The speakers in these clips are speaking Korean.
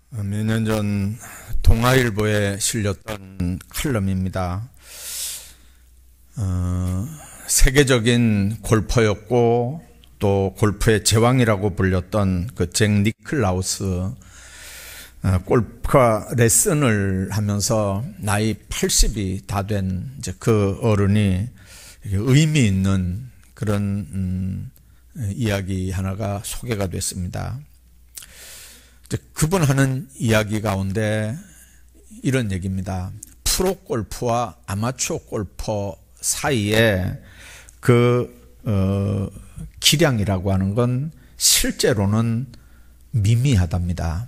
몇 년 전 동아일보에 실렸던 칼럼입니다. 세계적인 골퍼였고 또 골프의 제왕이라고 불렸던 그 잭 니클라우스, 골프 레슨을 하면서 나이 80이 다 된 이제 그 어른이 의미 있는 그런 이야기 하나가 소개가 됐습니다. 그분 하는 이야기 가운데 이런 얘기입니다. 프로 골프와 아마추어 골퍼 사이에 기량이라고 하는 건 실제로는 미미하답니다.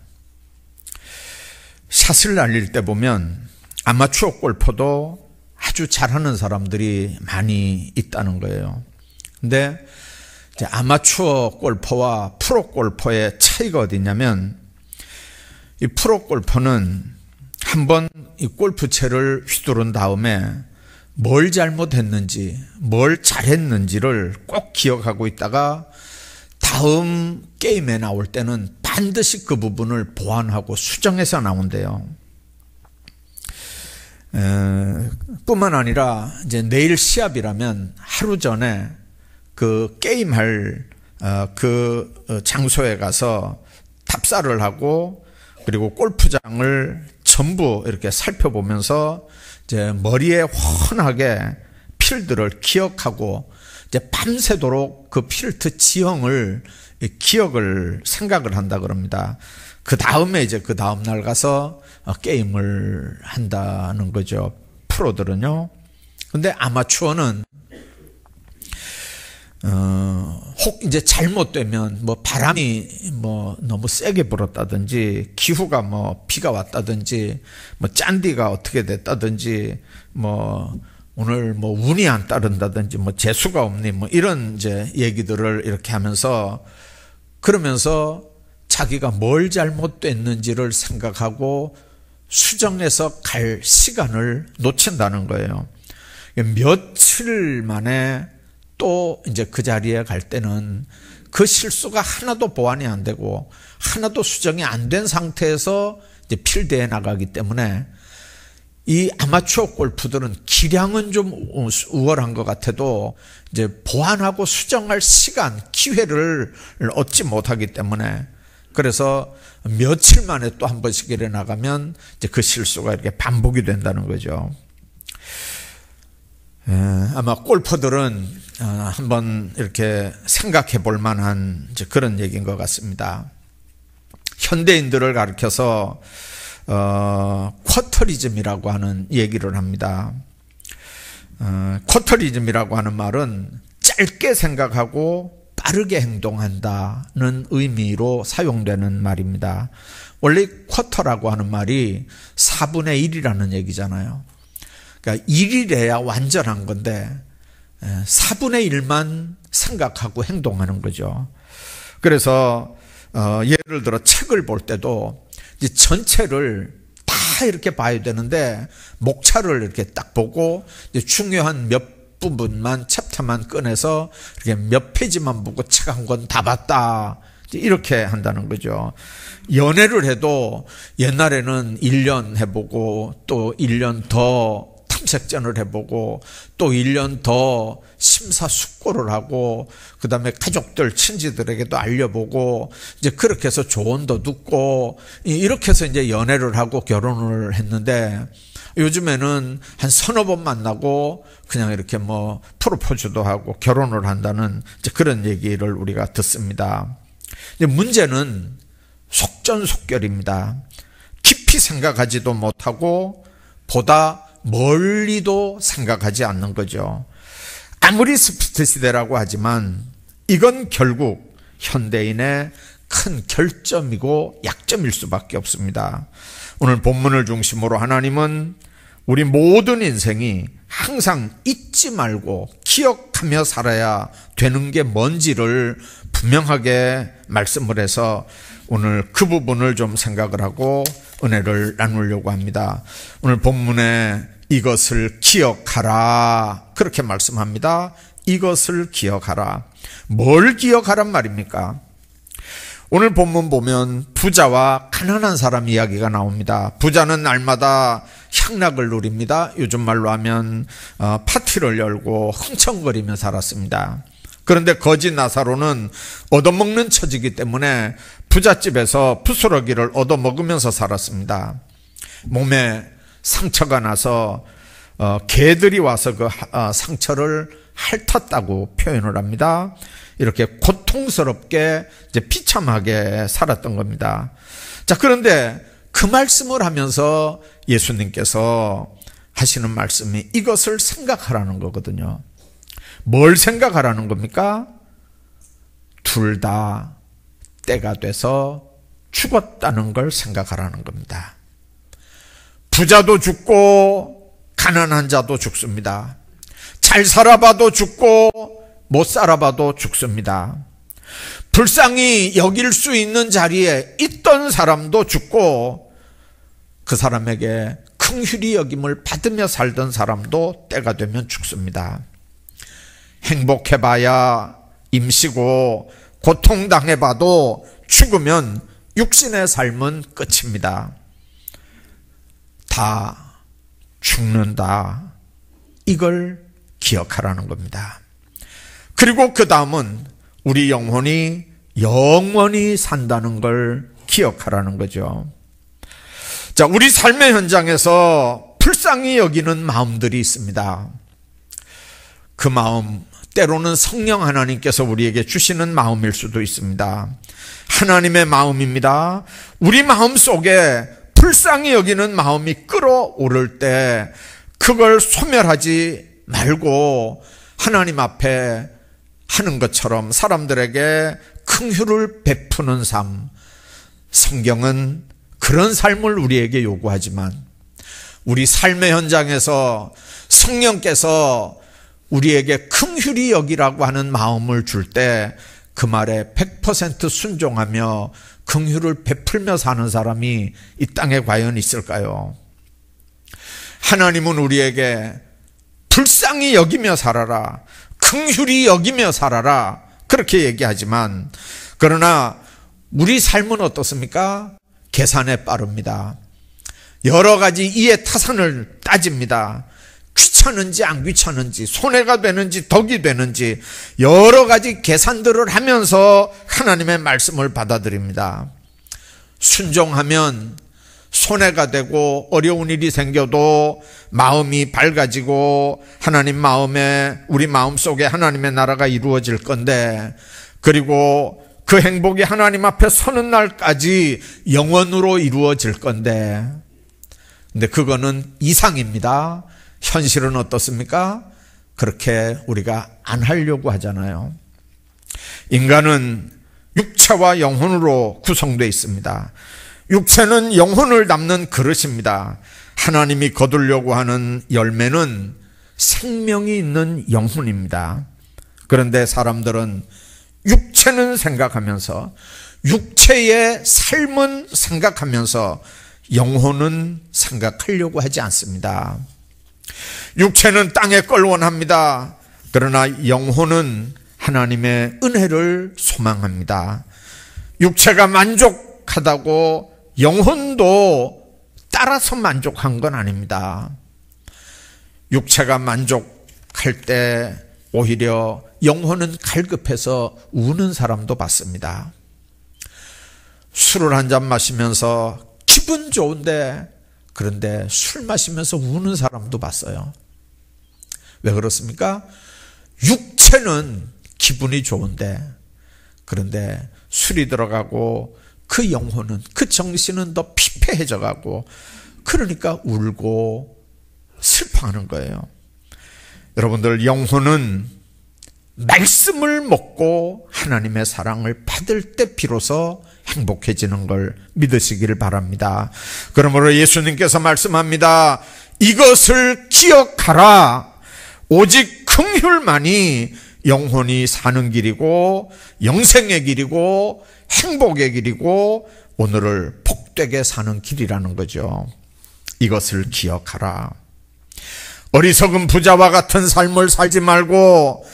샷을 날릴 때 보면 아마추어 골퍼도 아주 잘하는 사람들이 많이 있다는 거예요. 근데 이제 아마추어 골퍼와 프로 골퍼의 차이가 어디냐면, 이 프로 골퍼는 한번 이 골프채를 휘두른 다음에 뭘 잘못했는지, 뭘 잘했는지를 꼭 기억하고 있다가 다음 게임에 나올 때는 반드시 그 부분을 보완하고 수정해서 나온대요. 뿐만 아니라 이제 내일 시합이라면 하루 전에 그 게임할 장소에 가서 탑사를 하고, 그리고 골프장을 전부 이렇게 살펴보면서 이제 머리에 훤하게 필드를 기억하고 이제 밤새도록 그 필드 지형을 기억을 생각을 한다 그럽니다. 그 다음에 이제 그 다음 날 가서 게임을 한다는 거죠. 프로들은요. 근데 아마추어는 혹 이제 잘못되면 뭐 바람이 뭐 너무 세게 불었다든지, 기후가 뭐 비가 왔다든지, 뭐 짠디가 어떻게 됐다든지, 뭐 오늘 뭐 운이 안 따른다든지, 뭐 재수가 없니, 뭐 이런 이제 얘기들을 이렇게 하면서, 그러면서 자기가 뭘 잘못됐는지를 생각하고 수정해서 갈 시간을 놓친다는 거예요. 며칠 만에 또 이제 그 자리에 갈 때는 그 실수가 하나도 보완이 안 되고 하나도 수정이 안 된 상태에서 이제 필드에 나가기 때문에, 이 아마추어 골프들은 기량은 좀 우월한 것 같아도 이제 보완하고 수정할 시간, 기회를 얻지 못하기 때문에, 그래서 며칠 만에 또 한 번씩 일에 나가면 이제 그 실수가 이렇게 반복이 된다는 거죠. 아마 골퍼들은 한번 이렇게 생각해 볼 만한 이제 그런 얘기인 것 같습니다. 현대인들을 가리켜서 쿼터리즘이라고 하는 얘기를 합니다. 쿼터리즘이라고 하는 말은 짧게 생각하고 빠르게 행동한다는 의미로 사용되는 말입니다. 원래 쿼터라고 하는 말이 4분의 1이라는 얘기잖아요. 그러니까 1이래야 완전한 건데 4분의 1만 생각하고 행동하는 거죠. 그래서 예를 들어 책을 볼 때도 이제 전체를 다 이렇게 봐야 되는데 목차를 이렇게 딱 보고 이제 중요한 몇 부분만, 챕터만 꺼내서 이렇게 몇 페이지만 보고 책 한 권 다 봤다, 이렇게 한다는 거죠. 연애를 해도 옛날에는 1년 해보고 또 1년 더 탐색전을 해보고 또 1년 더 심사숙고를 하고, 그 다음에 가족들, 친지들에게도 알려보고, 이제 그렇게 해서 조언도 듣고, 이렇게 해서 이제 연애를 하고 결혼을 했는데, 요즘에는 한 서너 번 만나고 그냥 이렇게 뭐 프로포즈도 하고 결혼을 한다는 이제 그런 얘기를 우리가 듣습니다. 이제 문제는 속전속결입니다. 깊이 생각하지도 못하고 보다 멀리도 생각하지 않는 거죠. 아무리 스피드 시대라고 하지만 이건 결국 현대인의 큰 결점이고 약점일 수밖에 없습니다. 오늘 본문을 중심으로 하나님은 우리 모든 인생이 항상 잊지 말고 기억하며 살아야 되는 게 뭔지를 분명하게 말씀을 해서 오늘 그 부분을 좀 생각을 하고 은혜를 나누려고 합니다. 오늘 본문에 이것을 기억하라, 그렇게 말씀합니다. 이것을 기억하라. 뭘 기억하란 말입니까? 오늘 본문 보면 부자와 가난한 사람 이야기가 나옵니다. 부자는 날마다 향락을 누립니다. 요즘 말로 하면 파티를 열고 흥청거리며 살았습니다. 그런데 거지 나사로는 얻어먹는 처지이기 때문에 부잣집에서 부스러기를 얻어먹으면서 살았습니다. 몸에 상처가 나서 개들이 와서 그 상처를 핥았다고 표현을 합니다. 이렇게 고통스럽게 이제 비참하게 살았던 겁니다. 자, 그런데 그 말씀을 하면서 예수님께서 하시는 말씀이 이것을 생각하라는 거거든요. 뭘 생각하라는 겁니까? 둘 다 때가 돼서 죽었다는 걸 생각하라는 겁니다. 부자도 죽고 가난한 자도 죽습니다. 잘 살아봐도 죽고 못 살아봐도 죽습니다. 불쌍히 여길 수 있는 자리에 있던 사람도 죽고 그 사람에게 긍휼히 여김을 받으며 살던 사람도 때가 되면 죽습니다. 행복해봐야 임시고 고통당해봐도 죽으면 육신의 삶은 끝입니다. 다 죽는다. 이걸 기억하라는 겁니다. 그리고 그 다음은 우리 영혼이 영원히 산다는 걸 기억하라는 거죠. 자, 우리 삶의 현장에서 불쌍히 여기는 마음들이 있습니다. 그 마음, 때로는 성령 하나님께서 우리에게 주시는 마음일 수도 있습니다. 하나님의 마음입니다. 우리 마음 속에 불쌍히 여기는 마음이 끓어오를 때 그걸 소멸하지 말고 하나님 앞에 하는 것처럼 사람들에게 긍휼을 베푸는 삶, 성경은 그런 삶을 우리에게 요구하지만 우리 삶의 현장에서 성령께서 우리에게 긍휼히 여기라고 하는 마음을 줄 때 그 말에 100% 순종하며 긍휼을 베풀며 사는 사람이 이 땅에 과연 있을까요? 하나님은 우리에게 불쌍히 여기며 살아라, 긍휼히 여기며 살아라 그렇게 얘기하지만 그러나 우리 삶은 어떻습니까? 계산에 빠릅니다. 여러 가지 이해 타산을 따집니다. 귀찮은지 안 귀찮은지, 손해가 되는지 덕이 되는지 여러 가지 계산들을 하면서 하나님의 말씀을 받아들입니다. 순종하면 손해가 되고 어려운 일이 생겨도 마음이 밝아지고 하나님 마음에, 우리 마음속에 하나님의 나라가 이루어질 건데, 그리고 그 행복이 하나님 앞에 서는 날까지 영원으로 이루어질 건데, 근데 그거는 이상입니다. 현실은 어떻습니까? 그렇게 우리가 안 하려고 하잖아요. 인간은 육체와 영혼으로 구성되어 있습니다. 육체는 영혼을 담는 그릇입니다. 하나님이 거두려고 하는 열매는 생명이 있는 영혼입니다. 그런데 사람들은 육체는 생각하면서, 육체의 삶은 생각하면서 영혼은 생각하려고 하지 않습니다. 육체는 땅의 걸 원합니다. 그러나 영혼은 하나님의 은혜를 소망합니다. 육체가 만족하다고 영혼도 따라서 만족한 건 아닙니다. 육체가 만족할 때 오히려 영혼은 갈급해서 우는 사람도 봤습니다. 술을 한 잔 마시면서 기분 좋은데, 그런데 술 마시면서 우는 사람도 봤어요. 왜 그렇습니까? 육체는 기분이 좋은데, 그런데 술이 들어가고 그 영혼은, 그 정신은 더 피폐해져 가고, 그러니까 울고 슬퍼하는 거예요. 여러분들, 영혼은 말씀을 먹고 하나님의 사랑을 받을 때 비로소 행복해지는 걸 믿으시기를 바랍니다. 그러므로 예수님께서 말씀합니다. 이것을 기억하라. 오직 긍휼만이 영혼이 사는 길이고 영생의 길이고 행복의 길이고 오늘을 복되게 사는 길이라는 거죠. 이것을 기억하라. 어리석은 부자와 같은 삶을 살지 말고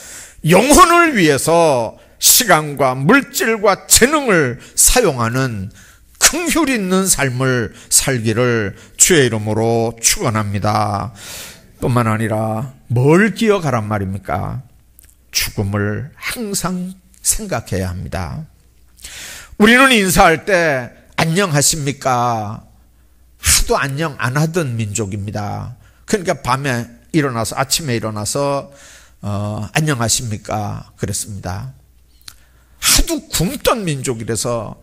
영혼을 위해서 시간과 물질과 재능을 사용하는 긍휼 있는 삶을 살기를 주의 이름으로 축원합니다. 뿐만 아니라 뭘 기억하란 말입니까? 죽음을 항상 생각해야 합니다. 우리는 인사할 때 안녕하십니까? 하도 안녕 안 하던 민족입니다. 그러니까 밤에 일어나서 아침에 일어나서 안녕하십니까? 그랬습니다. 하도 굶던 민족이라서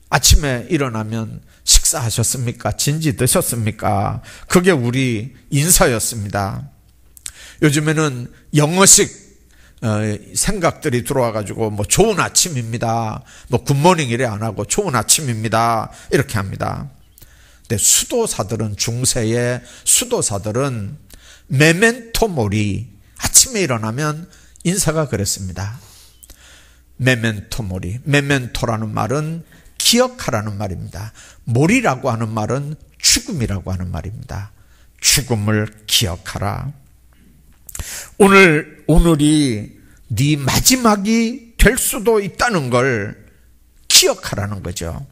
아침에 일어나면 식사하셨습니까? 진지 드셨습니까? 그게 우리 인사였습니다. 요즘에는 영어식 생각들이 들어와가지고 뭐 좋은 아침입니다. 뭐 굿모닝 이래 안 하고 좋은 아침입니다. 이렇게 합니다. 근데 수도사들은 중세의 수도사들은 메멘토 모리, 아침에 일어나면 인사가 그랬습니다. 메멘토 모리. 메멘토라는 말은 기억하라는 말입니다. 모리라고 하는 말은 죽음이라고 하는 말입니다. 죽음을 기억하라. 오늘이 네 마지막이 될 수도 있다는 걸 기억하라는 거죠.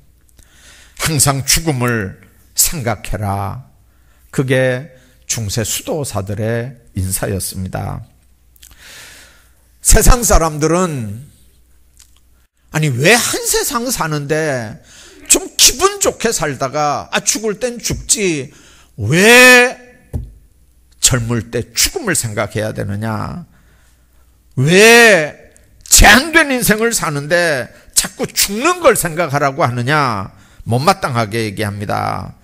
항상 죽음을 생각해라. 그게 중세 수도사들의 인사였습니다. 세상 사람들은 아니 왜 한 세상 사는데 좀 기분 좋게 살다가 죽을 땐 죽지 왜 젊을 때 죽음을 생각해야 되느냐? 왜 제한된 인생을 사는데 자꾸 죽는 걸 생각하라고 하느냐? 못마땅하게 얘기합니다.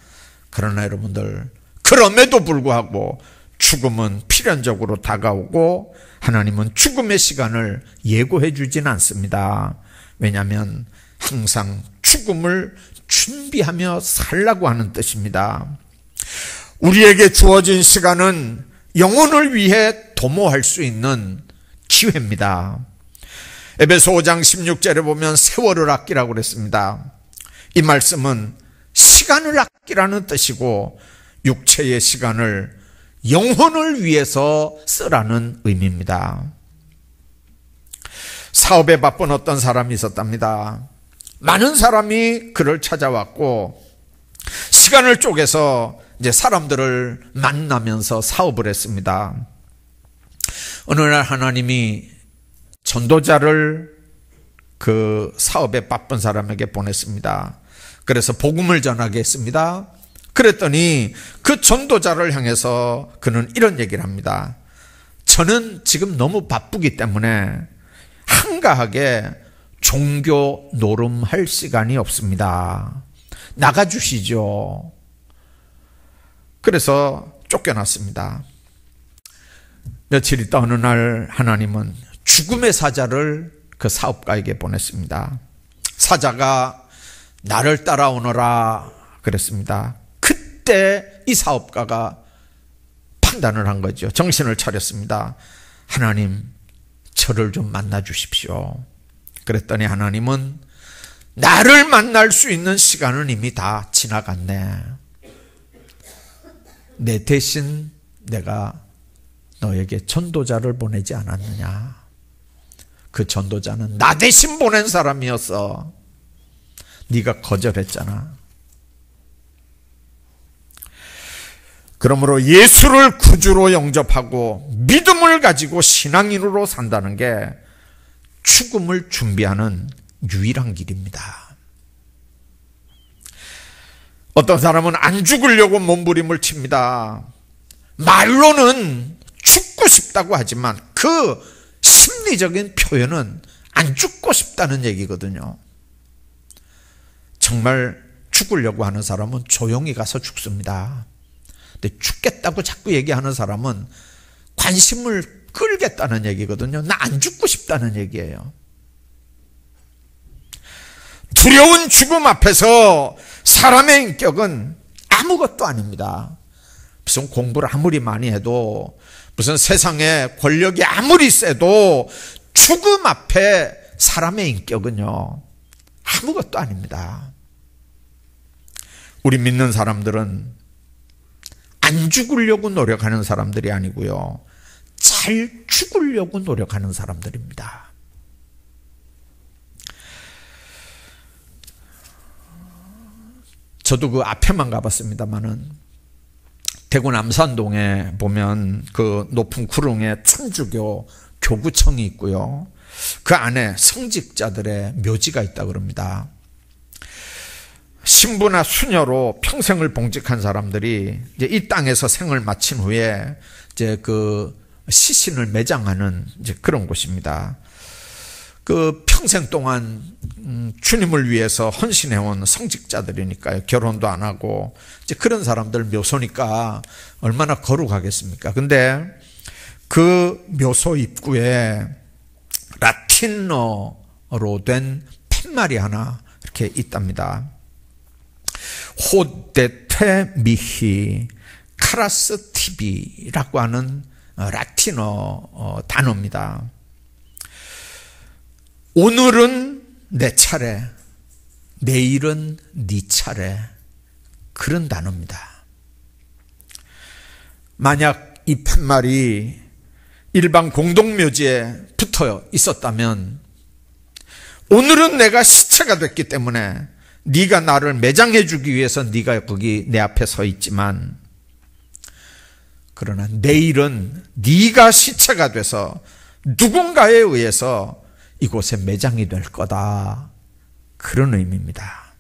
그러나 여러분들, 그럼에도 불구하고 죽음은 필연적으로 다가오고 하나님은 죽음의 시간을 예고해 주진 않습니다. 왜냐하면 항상 죽음을 준비하며 살라고 하는 뜻입니다. 우리에게 주어진 시간은 영혼을 위해 도모할 수 있는 기회입니다. 에베소 5장 16절에 보면 세월을 아끼라고 그랬습니다. 이 말씀은 시간을 아끼라는 뜻이고 육체의 시간을 영혼을 위해서 쓰라는 의미입니다. 사업에 바쁜 어떤 사람이 있었답니다. 많은 사람이 그를 찾아왔고 시간을 쪼개서 이제 사람들을 만나면서 사업을 했습니다. 어느 날 하나님이 전도자를 그 사업에 바쁜 사람에게 보냈습니다. 그래서 복음을 전하게 했습니다. 그랬더니 그 전도자를 향해서 그는 이런 얘기를 합니다. 저는 지금 너무 바쁘기 때문에 한가하게 종교 노름할 시간이 없습니다. 나가주시죠. 그래서 쫓겨났습니다. 며칠 있다 어느 날 하나님은 죽음의 사자를 그 사업가에게 보냈습니다. 사자가 나를 따라오너라 그랬습니다. 그때 이 사업가가 판단을 한 거죠. 정신을 차렸습니다. 하나님, 저를 좀 만나 주십시오. 그랬더니 하나님은 나를 만날 수 있는 시간은 이미 다 지나갔네. 내 대신 내가 너에게 전도자를 보내지 않았느냐. 그 전도자는 나 대신 보낸 사람이었어. 네가 거절했잖아. 그러므로 예수를 구주로 영접하고 믿음을 가지고 신앙인으로 산다는 게 죽음을 준비하는 유일한 길입니다. 어떤 사람은 안 죽으려고 몸부림을 칩니다. 말로는 죽고 싶다고 하지만 그 심리적인 표현은 안 죽고 싶다는 얘기거든요. 정말 죽으려고 하는 사람은 조용히 가서 죽습니다. 근데 죽겠다고 자꾸 얘기하는 사람은 관심을 끌겠다는 얘기거든요. 나 안 죽고 싶다는 얘기예요. 두려운 죽음 앞에서 사람의 인격은 아무것도 아닙니다. 무슨 공부를 아무리 많이 해도, 무슨 세상에 권력이 아무리 세도 죽음 앞에 사람의 인격은요, 아무것도 아닙니다. 우리 믿는 사람들은 안 죽으려고 노력하는 사람들이 아니고요, 잘 죽으려고 노력하는 사람들입니다. 저도 그 앞에만 가봤습니다만은 대구 남산동에 보면 그 높은 구릉에 천주교 교구청이 있고요. 그 안에 성직자들의 묘지가 있다 그럽니다. 신부나 수녀로 평생을 봉직한 사람들이 이제 이 땅에서 생을 마친 후에 이제 그 시신을 매장하는 이제 그런 곳입니다. 그 평생 동안 주님을 위해서 헌신해온 성직자들이니까요. 결혼도 안 하고 이제 그런 사람들 묘소니까 얼마나 거룩하겠습니까? 근데 그 묘소 입구에 라틴어로 된 팻말이 하나 이렇게 있답니다. 호데테 미히 카라스 티비라고 하는 라틴어 단어입니다. 오늘은 내 차례, 내일은 네 차례, 그런 단어입니다. 만약 이 팻말이 일반 공동묘지에 붙어 있었다면 오늘은 내가 시체가 됐기 때문에 네가 나를 매장해 주기 위해서 네가 거기 내 앞에 서 있지만, 그러나 내일은 네가 시체가 돼서 누군가에 의해서 이곳에 매장이 될 거다, 그런 의미입니다.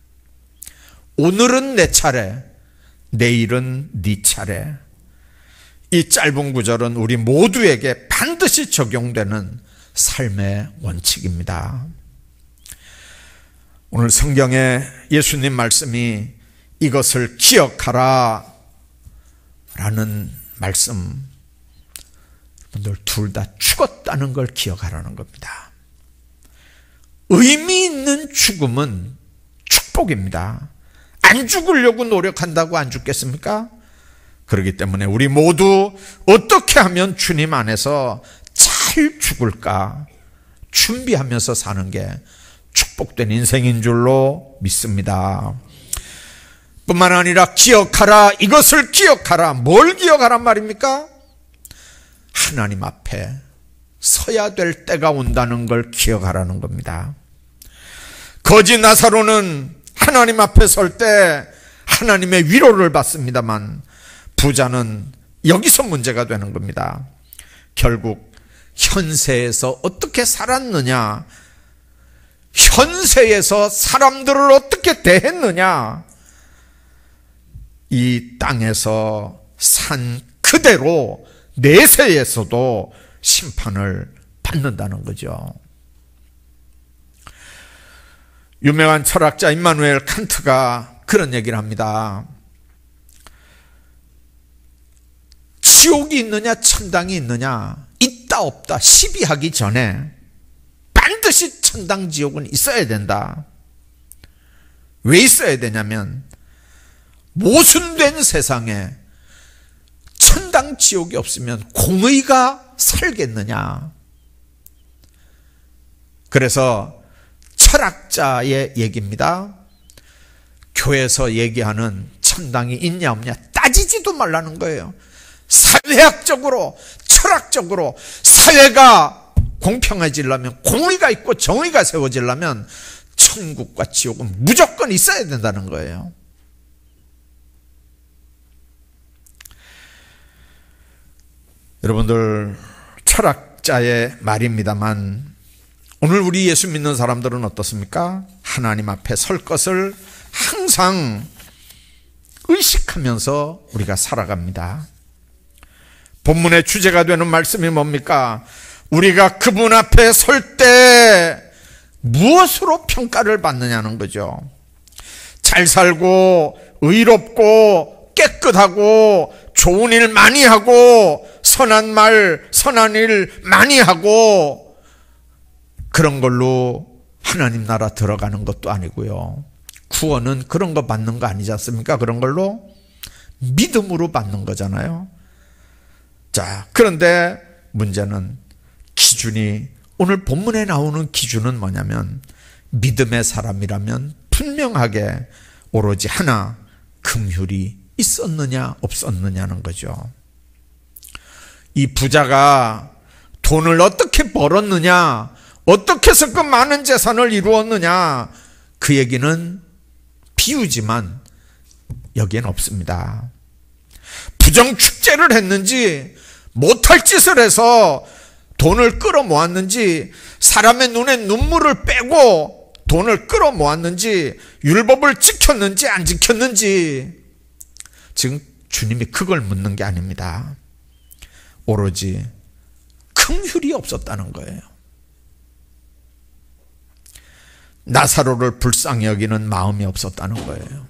오늘은 내 차례, 내일은 네 차례. 이 짧은 구절은 우리 모두에게 반드시 적용되는 삶의 원칙입니다. 오늘 성경에 예수님 말씀이 이것을 기억하라 라는 말씀, 여러분들 둘 다 죽었다는 걸 기억하라는 겁니다. 의미 있는 죽음은 축복입니다. 안 죽으려고 노력한다고 안 죽겠습니까? 그렇기 때문에 우리 모두 어떻게 하면 주님 안에서 잘 죽을까 준비하면서 사는 게 축복된 인생인 줄로 믿습니다. 뿐만 아니라 기억하라, 이것을 기억하라. 뭘 기억하란 말입니까? 하나님 앞에 서야 될 때가 온다는 걸 기억하라는 겁니다. 거지 나사로는 하나님 앞에 설 때 하나님의 위로를 받습니다만, 부자는 여기서 문제가 되는 겁니다. 결국 현세에서 어떻게 살았느냐, 현세에서 사람들을 어떻게 대했느냐, 이 땅에서 산 그대로 내세에서도 심판을 받는다는 거죠. 유명한 철학자 임마누엘 칸트가 그런 얘기를 합니다. 지옥이 있느냐 천당이 있느냐, 있다 없다 시비하기 전에 반드시 천당 지옥은 있어야 된다. 왜 있어야 되냐면 모순된 세상에 천당 지옥이 없으면 공의가 살겠느냐. 그래서 철학자의 얘기입니다. 교회에서 얘기하는 천당이 있냐 없냐 따지지도 말라는 거예요. 사회학적으로, 철학적으로 사회가 공평해지려면, 공의가 있고 정의가 세워지려면 천국과 지옥은 무조건 있어야 된다는 거예요. 여러분들, 철학자의 말입니다만 오늘 우리 예수 믿는 사람들은 어떻습니까? 하나님 앞에 설 것을 항상 의식하면서 우리가 살아갑니다. 본문의 주제가 되는 말씀이 뭡니까? 우리가 그분 앞에 설 때 무엇으로 평가를 받느냐는 거죠. 잘 살고 의롭고 깨끗하고 좋은 일 많이 하고 선한 말, 선한 일 많이 하고 그런 걸로 하나님 나라 들어가는 것도 아니고요. 구원은 그런 거 받는 거 아니지 않습니까? 그런 걸로 믿음으로 받는 거잖아요. 자, 그런데 문제는 기준이, 오늘 본문에 나오는 기준은 뭐냐면 믿음의 사람이라면 분명하게 오로지 하나, 긍휼이 있었느냐 없었느냐는 거죠. 이 부자가 돈을 어떻게 벌었느냐, 어떻게 해서 그 많은 재산을 이루었느냐, 그 얘기는 비유지만 여기엔 없습니다. 부정축제를 했는지, 못할 짓을 해서 돈을 끌어모았는지, 사람의 눈에 눈물을 빼고 돈을 끌어모았는지, 율법을 지켰는지 안 지켰는지, 지금 주님이 그걸 묻는 게 아닙니다. 오로지 긍휼이 없었다는 거예요. 나사로를 불쌍히 여기는 마음이 없었다는 거예요.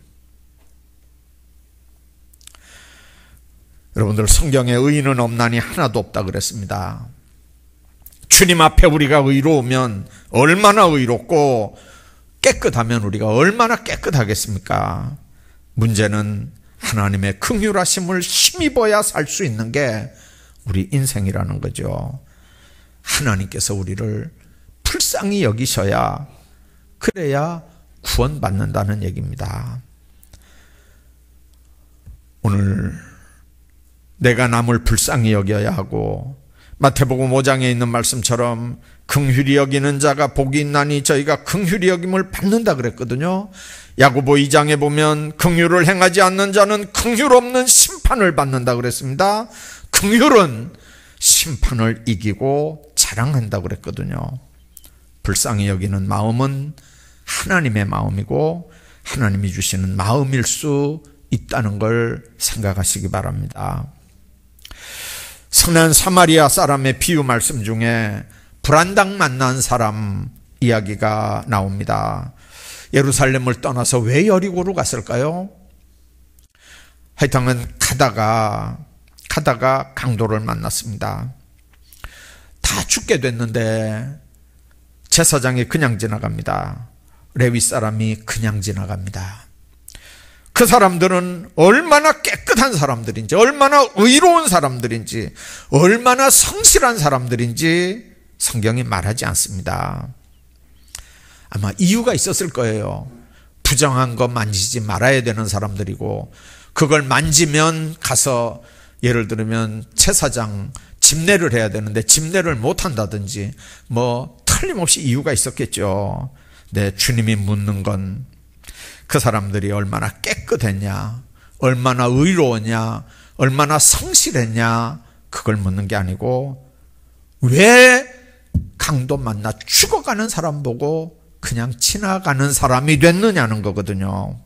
여러분들, 성경에 의인은 없나니 하나도 없다 그랬습니다. 주님 앞에 우리가 의로우면 얼마나 의롭고 깨끗하면 우리가 얼마나 깨끗하겠습니까? 문제는 하나님의 긍휼하심을 힘입어야 살 수 있는 게 우리 인생이라는 거죠. 하나님께서 우리를 불쌍히 여기셔야, 그래야 구원받는다는 얘기입니다. 오늘 내가 남을 불쌍히 여겨야 하고, 마태복음 5장에 있는 말씀처럼 긍휼히 여기는 자가 복이 있나니 저희가 긍휼히 여김을 받는다 그랬거든요. 야고보 2장에 보면 긍휼을 행하지 않는 자는 긍휼 없는 심판을 받는다 그랬습니다. 긍휼은 심판을 이기고 자랑한다 그랬거든요. 불쌍히 여기는 마음은 하나님의 마음이고 하나님이 주시는 마음일 수 있다는 걸 생각하시기 바랍니다. 선한 사마리아 사람의 비유 말씀 중에 불안당 만난 사람 이야기가 나옵니다. 예루살렘을 떠나서 왜 여리고로 갔을까요? 하여튼 가다가 강도를 만났습니다. 다 죽게 됐는데 제사장이 그냥 지나갑니다. 레위 사람이 그냥 지나갑니다. 그 사람들은 얼마나 깨끗한 사람들인지, 얼마나 의로운 사람들인지, 얼마나 성실한 사람들인지 성경이 말하지 않습니다. 아마 이유가 있었을 거예요. 부정한 거 만지지 말아야 되는 사람들이고, 그걸 만지면 가서 예를 들면 제사장 집례를 해야 되는데 집례를 못한다든지 틀림없이 이유가 있었겠죠. 네, 주님이 묻는 건 그 사람들이 얼마나 깨끗했냐, 얼마나 의로웠냐, 얼마나 성실했냐, 그걸 묻는 게 아니고 왜 강도 만나 죽어가는 사람 보고 그냥 지나가는 사람이 됐느냐는 거거든요.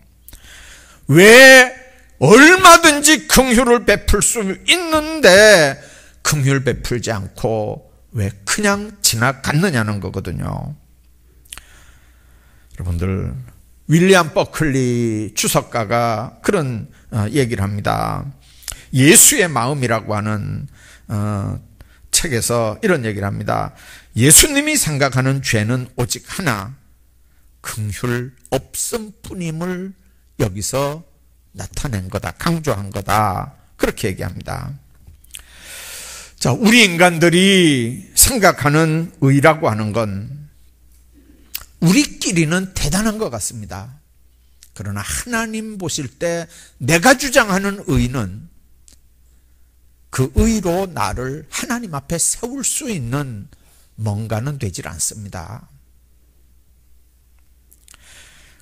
왜 얼마든지 긍휼을 베풀 수 있는데 긍휼 베풀지 않고 왜 그냥 지나갔느냐는 거거든요. 여러분들, 윌리엄 버클리 주석가가 그런 얘기를 합니다. 예수의 마음이라고 하는 책에서 이런 얘기를 합니다. 예수님이 생각하는 죄는 오직 하나, 긍휼 없음 뿐임을 여기서 나타낸 거다, 강조한 거다, 그렇게 얘기합니다. 자, 우리 인간들이 생각하는 의라고 하는 건 우리끼리는 대단한 것 같습니다. 그러나 하나님 보실 때 내가 주장하는 의는 그 의로 나를 하나님 앞에 세울 수 있는 뭔가는 되질 않습니다.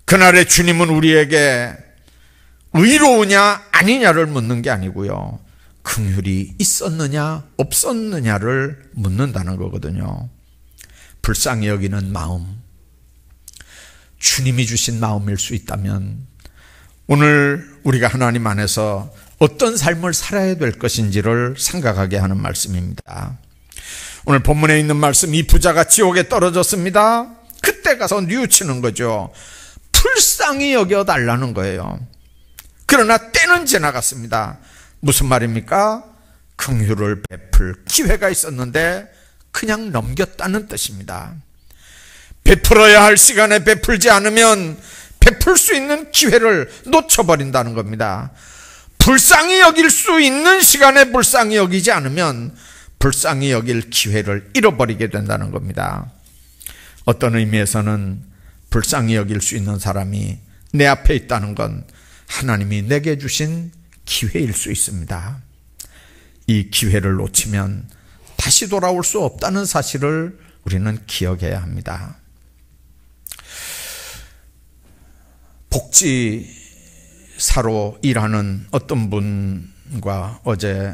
그날의 주님은 우리에게 의로우냐 아니냐를 묻는 게 아니고요, 긍휼이 있었느냐 없었느냐를 묻는다는 거거든요. 불쌍히 여기는 마음, 주님이 주신 마음일 수 있다면 오늘 우리가 하나님 안에서 어떤 삶을 살아야 될 것인지를 생각하게 하는 말씀입니다. 오늘 본문에 있는 말씀, 이 부자가 지옥에 떨어졌습니다. 그때 가서 뉘우치는 거죠. 불쌍히 여겨달라는 거예요. 그러나 때는 지나갔습니다. 무슨 말입니까? 긍휼을 베풀 기회가 있었는데 그냥 넘겼다는 뜻입니다. 베풀어야 할 시간에 베풀지 않으면 베풀 수 있는 기회를 놓쳐버린다는 겁니다. 불쌍히 여길 수 있는 시간에 불쌍히 여기지 않으면 불쌍히 여길 기회를 잃어버리게 된다는 겁니다. 어떤 의미에서는 불쌍히 여길 수 있는 사람이 내 앞에 있다는 건 하나님이 내게 주신 기회일 수 있습니다. 이 기회를 놓치면 다시 돌아올 수 없다는 사실을 우리는 기억해야 합니다. 복지 사로 일하는 어떤 분과 어제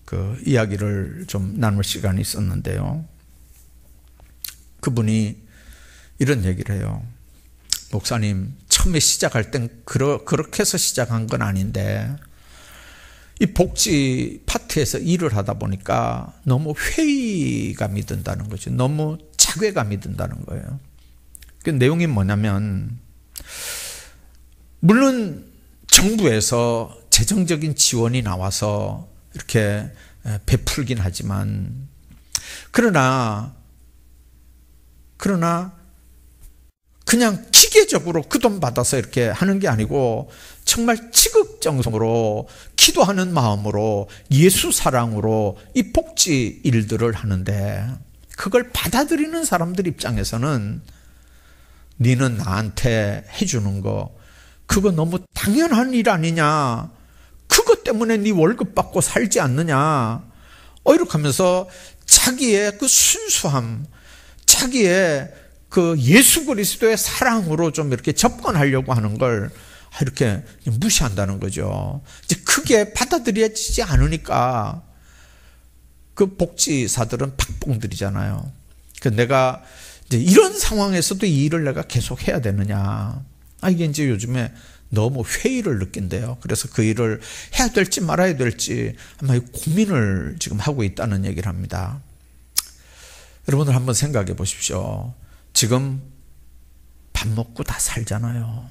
그 이야기를 좀 나눌 시간이 있었는데요. 그분이 이런 얘기를 해요. 목사님, 처음에 시작할 땐 그렇게 해서 시작한 건 아닌데 이 복지 파트에서 일을 하다 보니까 너무 회의감이 든다는 거죠. 너무 자괴감이 든다는 거예요. 그 내용이 뭐냐면, 물론 정부에서 재정적인 지원이 나와서 이렇게 베풀긴 하지만, 그러나 그냥 기계적으로 그 돈 받아서 이렇게 하는 게 아니고 정말 지극정성으로 기도하는 마음으로 예수 사랑으로 이 복지 일들을 하는데, 그걸 받아들이는 사람들 입장에서는 니는 나한테 해주는 거 그거 너무 당연한 일 아니냐, 그것 때문에 니 월급 받고 살지 않느냐, 이렇게 하면서 자기의 그 순수함, 자기의 그 예수 그리스도의 사랑으로 좀 이렇게 접근하려고 하는 걸 이렇게 무시한다는 거죠. 이제 그게 받아들여지지 않으니까 그 복지사들은 박봉들이잖아요. 내가 이제 이런 상황에서도 이 일을 내가 계속 해야 되느냐. 이게 이제 요즘에 너무 회의를 느낀대요. 그래서 그 일을 해야 될지 말아야 될지 아마 고민을 지금 하고 있다는 얘기를 합니다. 여러분들 한번 생각해 보십시오. 지금 밥 먹고 다 살잖아요.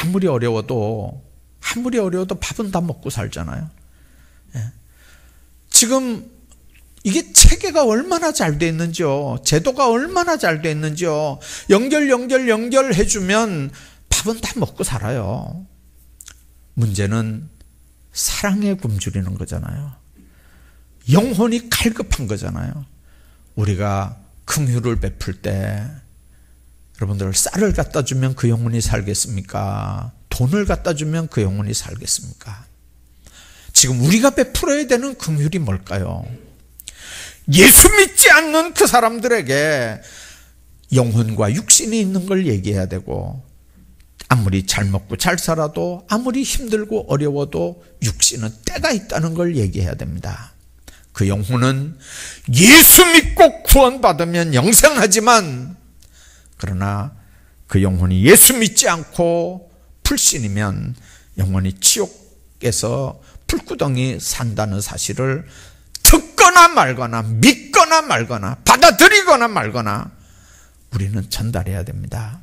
아무리 어려워도 밥은 다 먹고 살잖아요. 지금 이게 체계가 얼마나 잘 돼 있는지요. 제도가 얼마나 잘 돼 있는지요. 연결해주면 밥은 다 먹고 살아요. 문제는 사랑에 굶주리는 거잖아요. 영혼이 갈급한 거잖아요. 우리가 긍휼을 베풀 때 여러분들, 쌀을 갖다 주면 그 영혼이 살겠습니까? 돈을 갖다 주면 그 영혼이 살겠습니까? 지금 우리가 베풀어야 되는 긍휼이 뭘까요? 예수 믿지 않는 그 사람들에게 영혼과 육신이 있는 걸 얘기해야 되고, 아무리 잘 먹고 잘 살아도, 아무리 힘들고 어려워도 육신은 때가 있다는 걸 얘기해야 됩니다. 그 영혼은 예수 믿고 구원받으면 영생하지만, 그러나 그 영혼이 예수 믿지 않고 불신이면 영혼이 지옥에서 불구덩이 산다는 사실을 듣거나 말거나 믿거나 말거나 받아들이거나 말거나 우리는 전달해야 됩니다.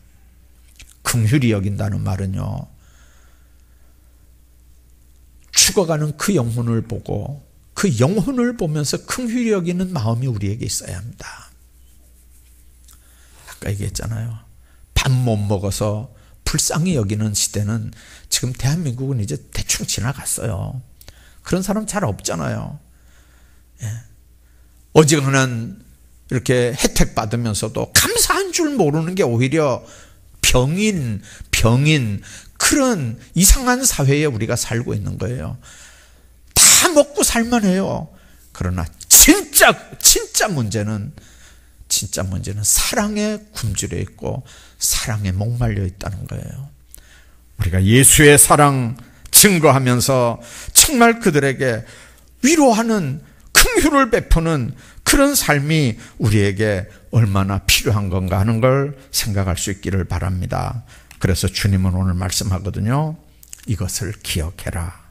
긍휼히 여긴다는 말은요, 죽어가는 그 영혼을 보고 그 영혼을 보면서 긍휼히 여기는 마음이 우리에게 있어야 합니다. 아까 얘기했잖아요. 밥 못 먹어서 불쌍히 여기는 시대는 지금 대한민국은 이제 대충 지나갔어요. 그런 사람 잘 없잖아요. 어지간한 이렇게 혜택 받으면서도 감사한 줄 모르는 게 오히려 병인 그런 이상한 사회에 우리가 살고 있는 거예요. 다 먹고 살만해요. 그러나 진짜 문제는 사랑에 굶주려 있고 사랑에 목말려 있다는 거예요. 우리가 예수의 사랑 증거하면서 정말 그들에게 위로하는, 긍휼을 베푸는 그런 삶이 우리에게 얼마나 필요한 건가 하는 걸 생각할 수 있기를 바랍니다. 그래서 주님은 오늘 말씀하거든요. 이것을 기억해라.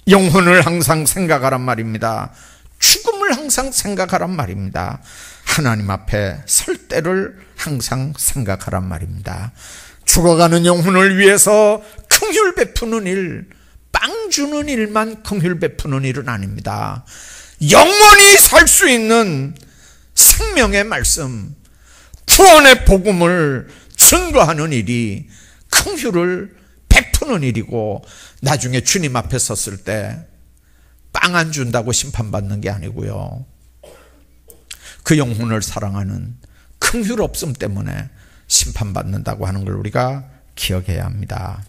영혼을 항상 생각하란 말입니다. 죽음을 항상 생각하란 말입니다. 하나님 앞에 설 때를 항상 생각하란 말입니다. 죽어가는 영혼을 위해서 긍휼 베푸는 일, 빵 주는 일만 긍휼 베푸는 일은 아닙니다. 영원히 살 수 있는 생명의 말씀, 구원의 복음을 증거하는 일이 긍휼을 베푸는 일이고, 나중에 주님 앞에 섰을 때 빵 안 준다고 심판받는 게 아니고요, 그 영혼을 사랑하는 긍휼 없음 때문에 심판받는다고 하는 걸 우리가 기억해야 합니다.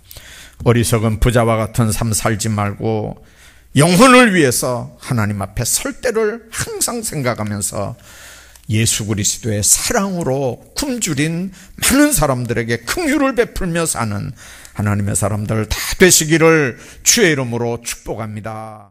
어리석은 부자와 같은 삶 살지 말고 영혼을 위해서 하나님 앞에 설 때를 항상 생각하면서 예수 그리스도의 사랑으로 굶주린 많은 사람들에게 긍휼을 베풀며 사는 하나님의 사람들 다 되시기를 주의 이름으로 축복합니다.